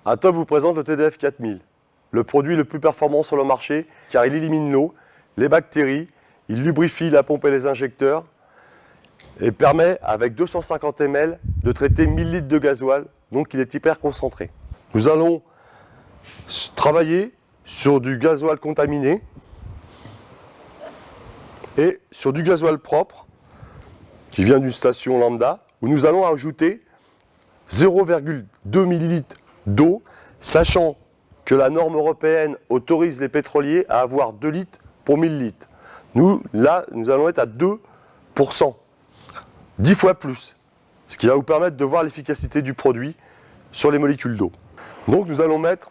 Atom vous présente le TDF 4000, le produit le plus performant sur le marché car il élimine l'eau, les bactéries, il lubrifie la pompe et les injecteurs et permet avec 250 ml de traiter 1000 litres de gasoil, donc il est hyper concentré. Nous allons travailler sur du gasoil contaminé et sur du gasoil propre qui vient d'une station lambda où nous allons ajouter 0,2 ml d'eau, sachant que la norme européenne autorise les pétroliers à avoir 2 litres pour 1000 litres. Nous allons être à 2%, 10 fois plus, ce qui va vous permettre de voir l'efficacité du produit sur les molécules d'eau. Donc nous allons mettre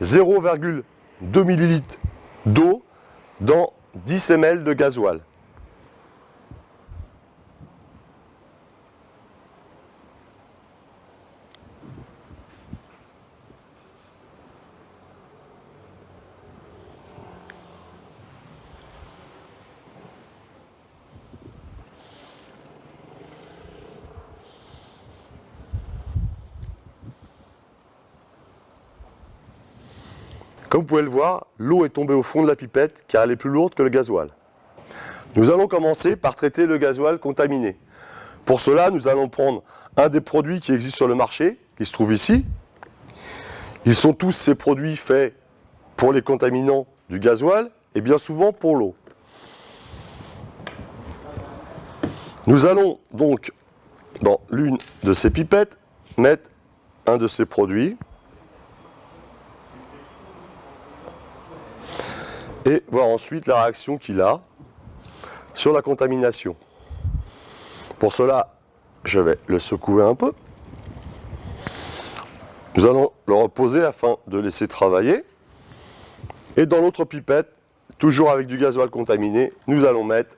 0,2 ml d'eau dans 10 ml de gasoil. Comme vous pouvez le voir, l'eau est tombée au fond de la pipette car elle est plus lourde que le gasoil. Nous allons commencer par traiter le gasoil contaminé. Pour cela, nous allons prendre un des produits qui existent sur le marché, qui se trouve ici. Ils sont tous ces produits faits pour les contaminants du gasoil et bien souvent pour l'eau. Nous allons donc, dans l'une de ces pipettes, mettre un de ces produits. Et voir ensuite la réaction qu'il a sur la contamination. Pour cela, je vais le secouer un peu. Nous allons le reposer afin de laisser travailler. Et dans l'autre pipette, toujours avec du gasoil contaminé, nous allons mettre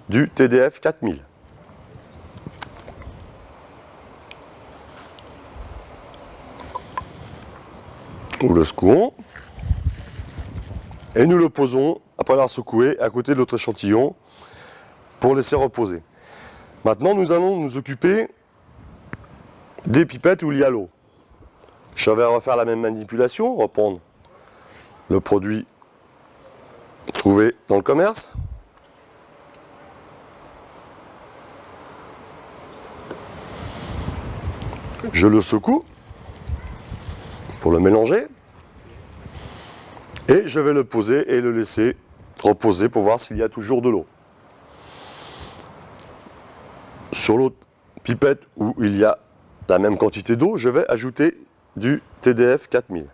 du TDF 4000. Nous le secouons. Et nous le posons, après l'avoir secoué, à côté de l'autre échantillon pour laisser reposer. Maintenant, nous allons nous occuper des pipettes où il y a l'eau. Je vais refaire la même manipulation, reprendre le produit trouvé dans le commerce. Je le secoue pour le mélanger. Et je vais le poser et le laisser reposer pour voir s'il y a toujours de l'eau. Sur l'autre pipette où il y a la même quantité d'eau, je vais ajouter du TDF 4000.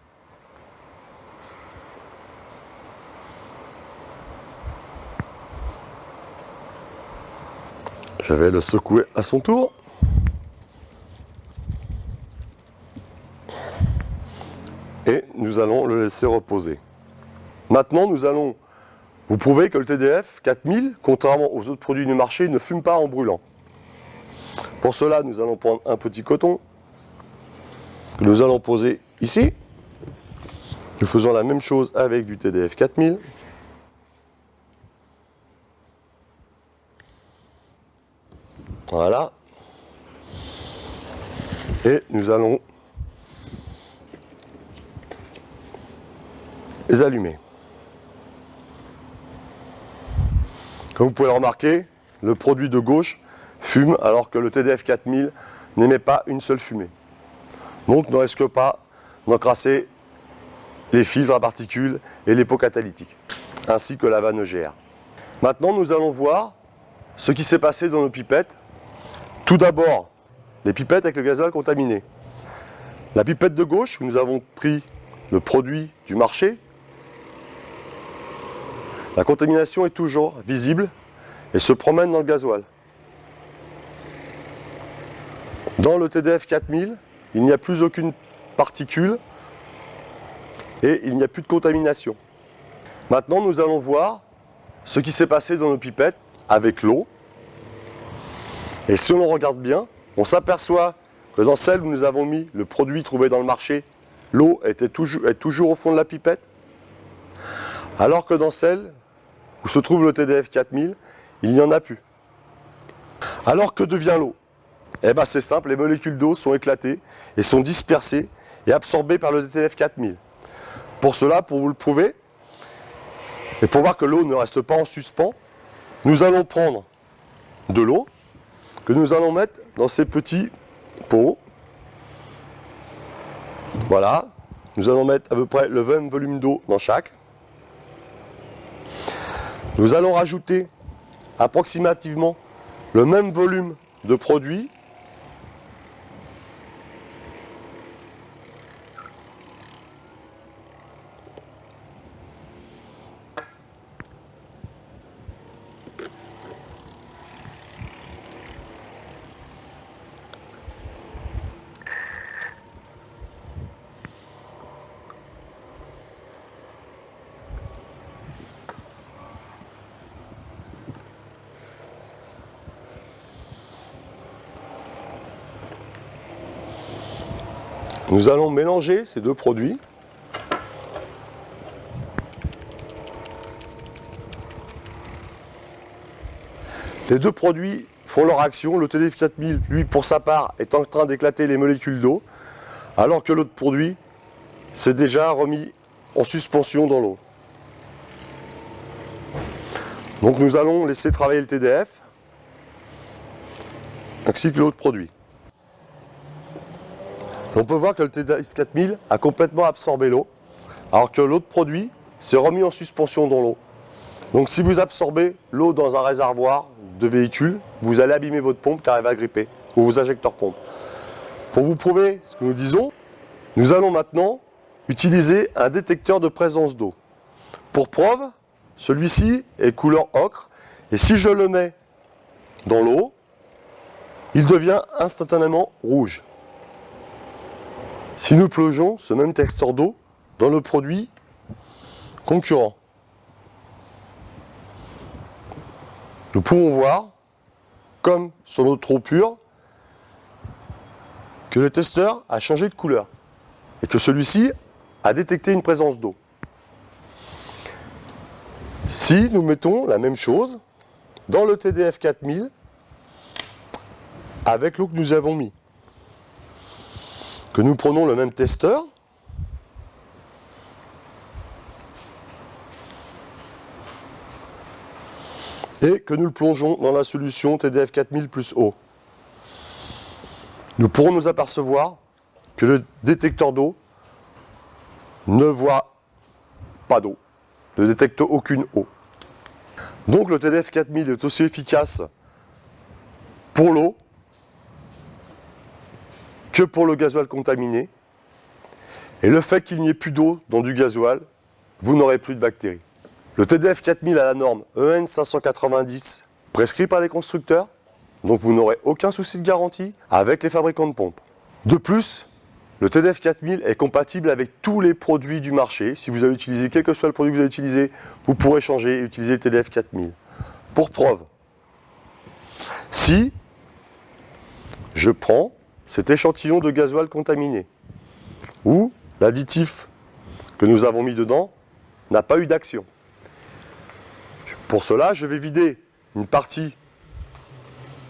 Je vais le secouer à son tour. Et nous allons le laisser reposer. Maintenant, nous allons vous prouver que le TDF 4000, contrairement aux autres produits du marché, ne fume pas en brûlant. Pour cela, nous allons prendre un petit coton que nous allons poser ici. Nous faisons la même chose avec du TDF 4000. Voilà. Et nous allons les allumer. Comme vous pouvez le remarquer, le produit de gauche fume alors que le TDF 4000 n'émet pas une seule fumée. Donc ne risque pas d'encrasser les filtres à particules et les pots catalytiques, ainsi que la vanne EGR. Maintenant, nous allons voir ce qui s'est passé dans nos pipettes. Tout d'abord, les pipettes avec le gasoil contaminé. La pipette de gauche, où nous avons pris le produit du marché, la contamination est toujours visible et se promène dans le gasoil. Dans le TDF 4000, il n'y a plus aucune particule et il n'y a plus de contamination. Maintenant, nous allons voir ce qui s'est passé dans nos pipettes avec l'eau. Et si on regarde bien, on s'aperçoit que dans celle où nous avons mis le produit trouvé dans le marché, l'eau est toujours au fond de la pipette, alors que dans celle où se trouve le TDF 4000, il n'y en a plus. Alors que devient l'eau? Eh bien c'est simple, les molécules d'eau sont éclatées et sont dispersées est absorbé par le TDF 4000. Pour cela, pour vous le prouver, et pour voir que l'eau ne reste pas en suspens, nous allons prendre de l'eau que nous allons mettre dans ces petits pots. Voilà, nous allons mettre à peu près le même volume d'eau dans chaque. Nous allons rajouter approximativement le même volume de produit. Nous allons mélanger ces deux produits. Les deux produits font leur action. Le TDF 4000, lui, pour sa part, est en train d'éclater les molécules d'eau, alors que l'autre produit s'est déjà remis en suspension dans l'eau. Donc nous allons laisser travailler le TDF, ainsi que l'autre produit. On peut voir que le TDF 4000 a complètement absorbé l'eau, alors que l'autre produit s'est remis en suspension dans l'eau. Donc si vous absorbez l'eau dans un réservoir de véhicule, vous allez abîmer votre pompe qui arrive à gripper, ou vos injecteurs pompes. Pour vous prouver ce que nous disons, nous allons maintenant utiliser un détecteur de présence d'eau. Pour preuve, celui-ci est couleur ocre, et si je le mets dans l'eau, il devient instantanément rouge. Si nous plongeons ce même détecteur d'eau dans le produit concurrent, nous pouvons voir, comme sur notre eau pure, que le testeur a changé de couleur et que celui-ci a détecté une présence d'eau. Si nous mettons la même chose dans le TDF 4000 avec l'eau que nous avons mis, que nous prenons le même testeur, et que nous le plongeons dans la solution TDF 4000 plus eau, nous pourrons nous apercevoir que le détecteur d'eau ne voit pas d'eau, ne détecte aucune eau. Donc le TDF 4000 est aussi efficace pour l'eau que pour le gasoil contaminé. Et le fait qu'il n'y ait plus d'eau dans du gasoil, vous n'aurez plus de bactéries. Le TDF 4000 a la norme EN 590 prescrit par les constructeurs, donc vous n'aurez aucun souci de garantie avec les fabricants de pompes. De plus, le TDF 4000 est compatible avec tous les produits du marché. Si vous avez utilisé quel que soit le produit que vous avez utilisé, vous pourrez changer et utiliser le TDF 4000. Pour preuve, si je prends cet échantillon de gasoil contaminé, où l'additif que nous avons mis dedans n'a pas eu d'action. Pour cela, je vais vider une partie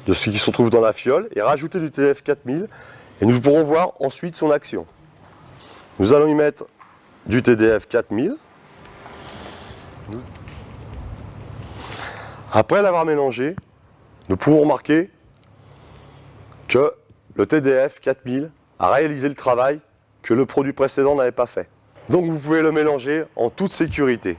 de ce qui se trouve dans la fiole et rajouter du TDF 4000 et nous pourrons voir ensuite son action. Nous allons y mettre du TDF 4000. Après l'avoir mélangé, nous pouvons remarquer que le TDF 4000 a réalisé le travail que le produit précédent n'avait pas fait. Donc vous pouvez le mélanger en toute sécurité.